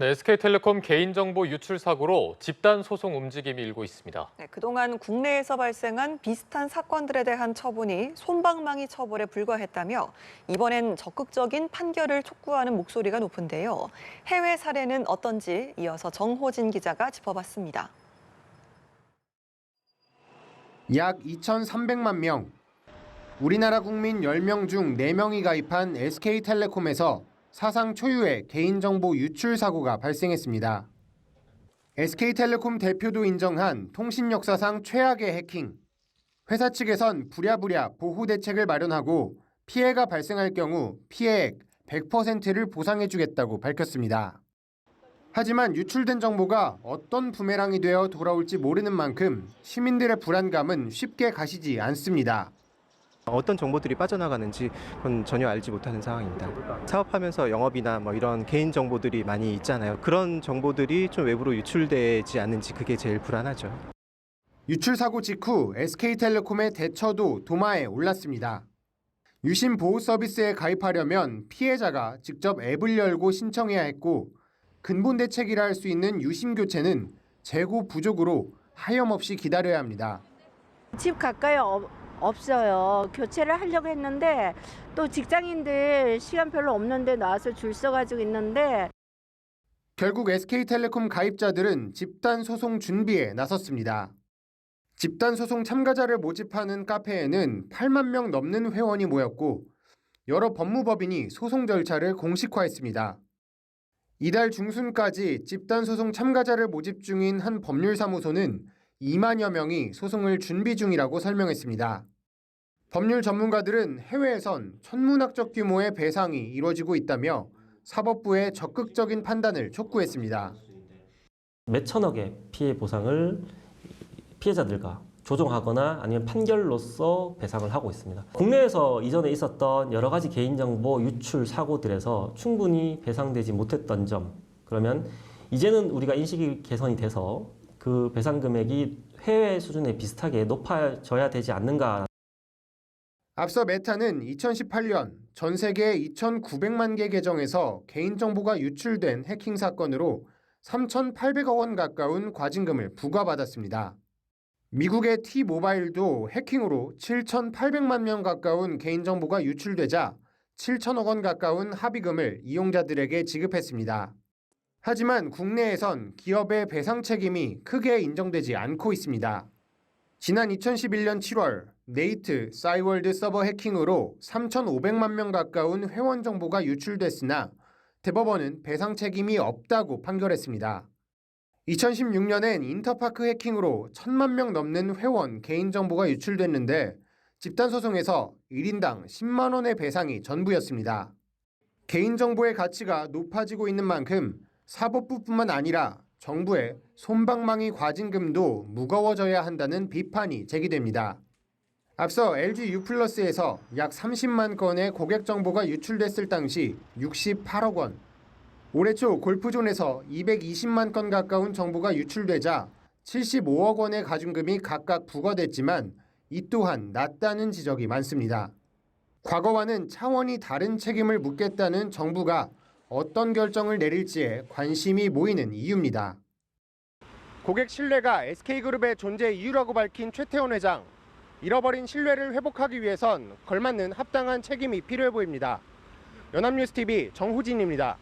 네, SK텔레콤 개인정보 유출 사고로 집단 소송 움직임이 일고 있습니다. 네, 그동안 국내에서 발생한 비슷한 사건들에 대한 처분이 솜방망이 처벌에 불과했다며 이번엔 적극적인 판결을 촉구하는 목소리가 높은데요. 해외 사례는 어떤지 이어서 정호진 기자가 짚어봤습니다. 약 2,300만 명. 우리나라 국민 10명 중 4명이 가입한 SK텔레콤에서 사상 초유의 개인정보 유출 사고가 발생했습니다. SK텔레콤 대표도 인정한 통신 역사상 최악의 해킹. 회사 측에선 부랴부랴 보호 대책을 마련하고 피해가 발생할 경우 피해액 100%를 보상해주겠다고 밝혔습니다. 하지만 유출된 정보가 어떤 부메랑이 되어 돌아올지 모르는 만큼 시민들의 불안감은 쉽게 가시지 않습니다. 어떤 정보들이 빠져나가는지 그건 전혀 알지 못하는 상황입니다. 사업하면서 영업이나 이런 개인 정보들이 많이 있잖아요. 그런 정보들이 좀 외부로 유출되지 않는지 그게 제일 불안하죠. 유출 사고 직후 SK텔레콤의 대처도 도마에 올랐습니다. 유심 보호 서비스에 가입하려면 피해자가 직접 앱을 열고 신청해야 했고 근본 대책이라 할 수 있는 유심 교체는 재고 부족으로 하염없이 기다려야 합니다. 집 가까이 없어요. 교체를 하려고 했는데 또 직장인들 시간 별로 없는데 나와서 줄 서가지고 있는데 결국 SK텔레콤 가입자들은 집단 소송 준비에 나섰습니다. 집단 소송 참가자를 모집하는 카페에는 8만 명 넘는 회원이 모였고 여러 법무법인이 소송 절차를 공식화했습니다. 이달 중순까지 집단 소송 참가자를 모집 중인 한 법률사무소는 2만여 명이 소송을 준비 중이라고 설명했습니다. 법률 전문가들은 해외에선 천문학적 규모의 배상이 이루어지고 있다며 사법부의 적극적인 판단을 촉구했습니다. 몇 천억의 피해 보상을 피해자들과 조정하거나 아니면 판결로서 배상을 하고 있습니다. 국내에서 이전에 있었던 여러 가지 개인정보 유출 사고들에서 충분히 배상되지 못했던 점, 그러면 이제는 우리가 인식이 개선이 돼서 그 배상 금액이 해외 수준에 비슷하게 높아져야 되지 않는가. 앞서 메타는 2018년 전 세계 2,900만 개 계정에서 개인정보가 유출된 해킹 사건으로 3,800억 원 가까운 과징금을 부과받았습니다. 미국의 T-모바일도 해킹으로 7,800만 명 가까운 개인정보가 유출되자 7천억 원 가까운 합의금을 이용자들에게 지급했습니다. 하지만 국내에선 기업의 배상 책임이 크게 인정되지 않고 있습니다. 지난 2011년 7월 네이트 싸이월드 서버 해킹으로 3,500만 명 가까운 회원 정보가 유출됐으나 대법원은 배상 책임이 없다고 판결했습니다. 2016년엔 인터파크 해킹으로 1,000만 명 넘는 회원 개인정보가 유출됐는데 집단소송에서 1인당 10만 원의 배상이 전부였습니다. 개인정보의 가치가 높아지고 있는 만큼 사법부뿐만 아니라 정부의 솜방망이 과징금도 무거워져야 한다는 비판이 제기됩니다. 앞서 LG U+에서 약 30만 건의 고객 정보가 유출됐을 당시 68억 원, 올해 초 골프존에서 220만 건 가까운 정보가 유출되자 75억 원의 과징금이 각각 부과됐지만 이 또한 낮다는 지적이 많습니다. 과거와는 차원이 다른 책임을 묻겠다는 정부가 어떤 결정을 내릴지에 관심이 모이는 이유입니다. 고객 신뢰가 SK그룹의 존재 이유라고 밝힌 최태원 회장. 잃어버린 신뢰를 회복하기 위해선 걸맞는 합당한 책임이 필요해 보입니다. 연합뉴스TV 정호진입니다.